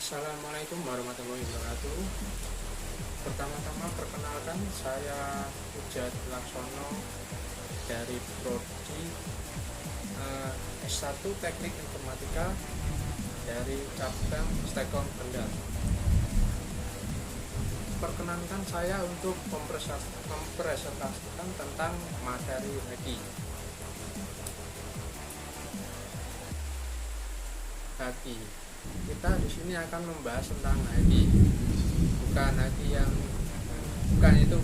Assalamualaikum warahmatullahi wabarakatuh. Pertama-tama perkenalkan, saya Ujat Laksono dari Prodi S1 Teknik Informatika dari cabang Stekon Kendal. Perkenankan saya untuk mempresentasikan tentang materi haki. Haki. Kita di sini akan membahas tentang haki. Bukan itu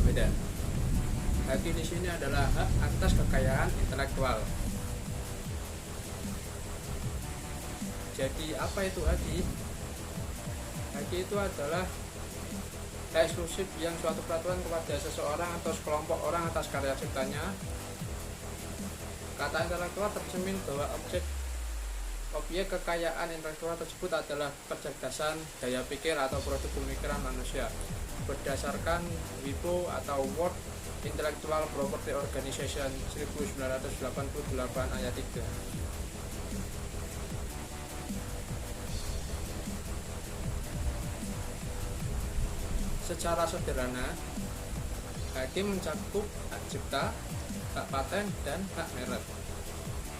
beda. Haki di sini adalah hak atas kekayaan intelektual. Jadi apa itu haki? Haki itu adalah hak eksklusif yang suatu peraturan kepada seseorang atau sekelompok orang atas karya ciptanya. Kata intelektual tercermin bahwa objek kekayaan intelektual tersebut adalah kecerdasan, daya pikir atau produk pemikiran manusia berdasarkan WIPO atau World Intellectual Property Organization 1988 ayat 3. Secara sederhana, haki mencakup hak cipta, hak paten, dan hak merek.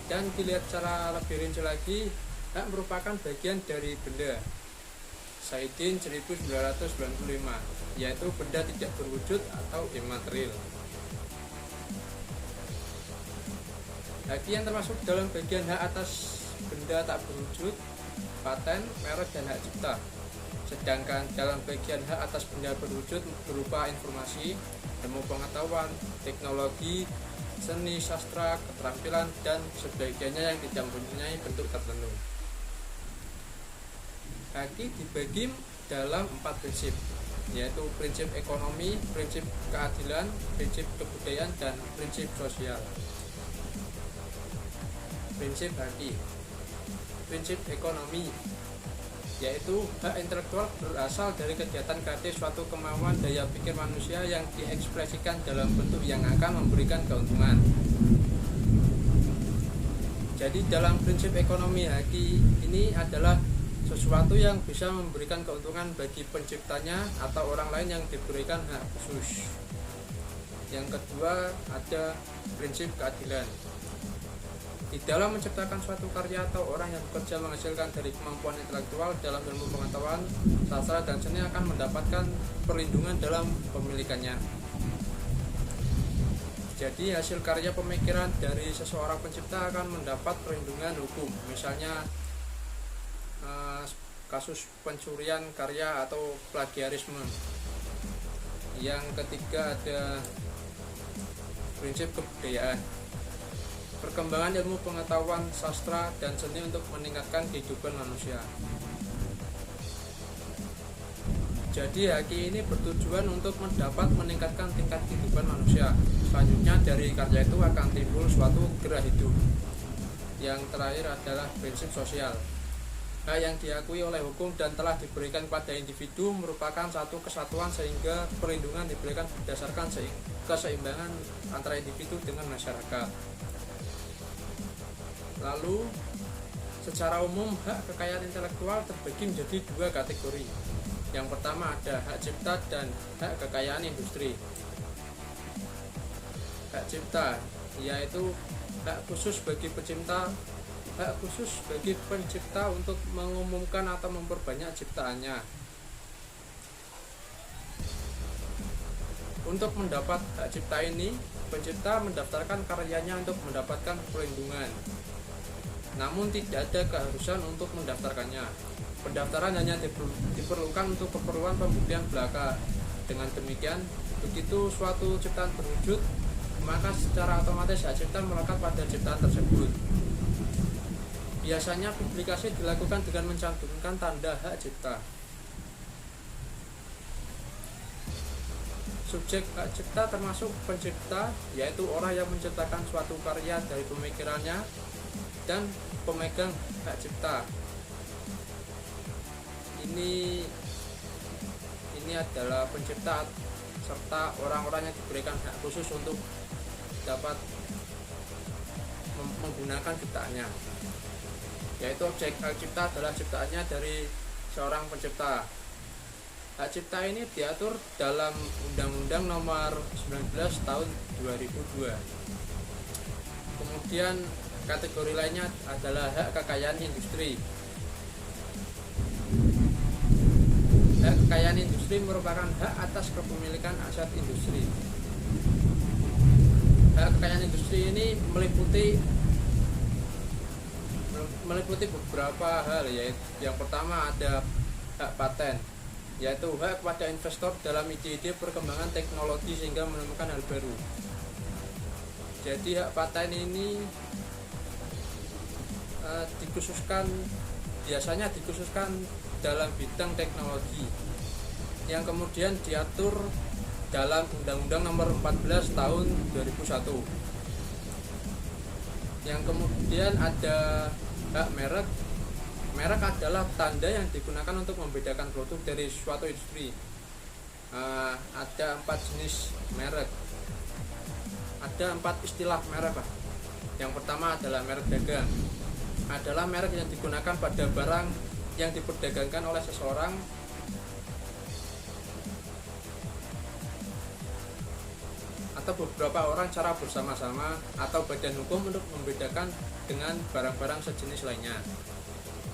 Dan dilihat secara lebih rinci lagi, hak merupakan bagian dari benda. Saidin 1995, yaitu benda tidak berwujud atau imaterial. Haki yang termasuk dalam bagian hak atas benda tak berwujud, paten, merek, dan hak cipta. Sedangkan dalam bagian hak atas benda berwujud berupa informasi, ilmu pengetahuan, teknologi, seni, sastra, keterampilan, dan sebagainya yang tidak mempunyai bentuk tertentu. Haki dibagi dalam 4 prinsip, yaitu prinsip ekonomi, prinsip keadilan, prinsip kebudayaan, dan prinsip sosial. Prinsip haki. Prinsip ekonomi, yaitu hak intelektual berasal dari kegiatan kreatif suatu kemauan daya pikir manusia yang diekspresikan dalam bentuk yang akan memberikan keuntungan. Jadi dalam prinsip ekonomi, haki ini adalah sesuatu yang bisa memberikan keuntungan bagi penciptanya atau orang lain yang diberikan hak khusus. Yang kedua ada prinsip keadilan. Di dalam menciptakan suatu karya atau orang yang bekerja menghasilkan dari kemampuan intelektual dalam ilmu pengetahuan, sastra, dan seni akan mendapatkan perlindungan dalam pemilikannya. Jadi hasil karya pemikiran dari seseorang pencipta akan mendapat perlindungan hukum. Misalnya kasus pencurian karya atau plagiarisme. Yang ketiga ada prinsip kebudayaan. Perkembangan ilmu pengetahuan, sastra, dan seni untuk meningkatkan kehidupan manusia. Jadi haki ini bertujuan untuk meningkatkan tingkat kehidupan manusia. Selanjutnya dari karya itu akan timbul suatu gairah hidup. Yang terakhir adalah prinsip sosial. Hak yang diakui oleh hukum dan telah diberikan pada individu merupakan satu kesatuan sehingga perlindungan diberikan berdasarkan keseimbangan antara individu dengan masyarakat. Lalu, secara umum hak kekayaan intelektual terbagi menjadi 2 kategori. Yang pertama ada hak cipta dan hak kekayaan industri. Hak cipta yaitu hak khusus bagi pencipta untuk mengumumkan atau memperbanyak ciptaannya. Untuk mendapat hak cipta ini, pencipta mendaftarkan karyanya untuk mendapatkan perlindungan. Namun tidak ada keharusan untuk mendaftarkannya. Pendaftaran hanya diperlukan untuk keperluan pembuktian belaka. Dengan demikian, begitu suatu ciptaan berwujud, maka secara otomatis hak cipta melekat pada ciptaan tersebut. Biasanya publikasi dilakukan dengan mencantumkan tanda hak cipta. Subjek hak cipta termasuk pencipta, yaitu orang yang menciptakan suatu karya dari pemikirannya, dan pemegang hak cipta. Ini adalah pencipta serta orang-orang yang diberikan hak khusus untuk dapat menggunakan ciptaannya. yaitu objek hak cipta adalah ciptaannya dari seorang pencipta. Hak cipta ini diatur dalam Undang-Undang Nomor 19 Tahun 2002. Kemudian kategori lainnya adalah hak kekayaan industri. Hak kekayaan industri merupakan hak atas kepemilikan aset industri. Hak kekayaan industri ini meliputi beberapa hal, yaitu yang pertama ada hak paten, yaitu hak kepada investor dalam ide-ide perkembangan teknologi sehingga menemukan hal baru. Jadi hak paten ini biasanya dikhususkan dalam bidang teknologi yang kemudian diatur dalam Undang-Undang Nomor 14 Tahun 2001. Yang kemudian ada hak merek. Merek adalah tanda yang digunakan untuk membedakan produk dari suatu industri. Ada 4 jenis merek. Ada 4 istilah merek. Yang pertama adalah merek dagang. Adalah merek yang digunakan pada barang yang diperdagangkan oleh seseorang atau beberapa orang secara bersama-sama atau badan hukum untuk membedakan dengan barang-barang sejenis lainnya.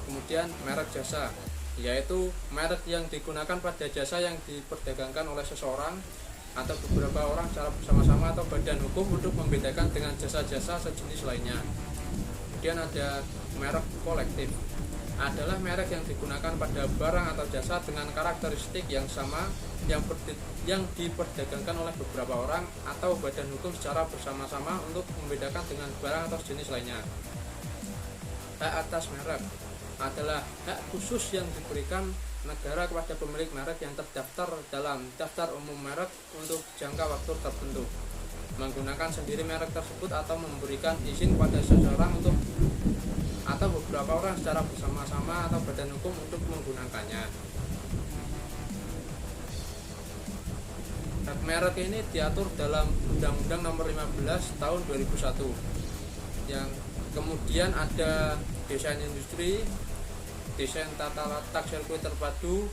Kemudian merek jasa, yaitu merek yang digunakan pada jasa yang diperdagangkan oleh seseorang atau beberapa orang secara bersama-sama atau badan hukum untuk membedakan dengan jasa-jasa sejenis lainnya. Kemudian ada merek kolektif, adalah merek yang digunakan pada barang atau jasa dengan karakteristik yang sama yang diperdagangkan oleh beberapa orang atau badan hukum secara bersama-sama untuk membedakan dengan barang atau jenis lainnya. Hak atas merek adalah hak khusus yang diberikan negara kepada pemilik merek yang terdaftar dalam daftar umum merek untuk jangka waktu tertentu, menggunakan sendiri merek tersebut atau memberikan izin pada seseorang untuk atau beberapa orang secara bersama-sama atau badan hukum untuk menggunakannya. Hak merek ini diatur dalam Undang-Undang Nomor 15 Tahun 2001. Yang kemudian ada desain industri, desain tata letak sirkuit terpadu,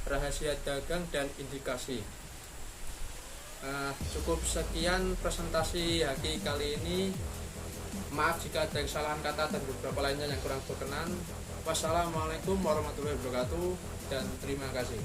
rahasia dagang, dan indikasi. Cukup sekian presentasi Haki kali ini. Maaf jika ada kesalahan kata dan beberapa lainnya yang kurang berkenan. Wassalamualaikum warahmatullahi wabarakatuh dan terima kasih.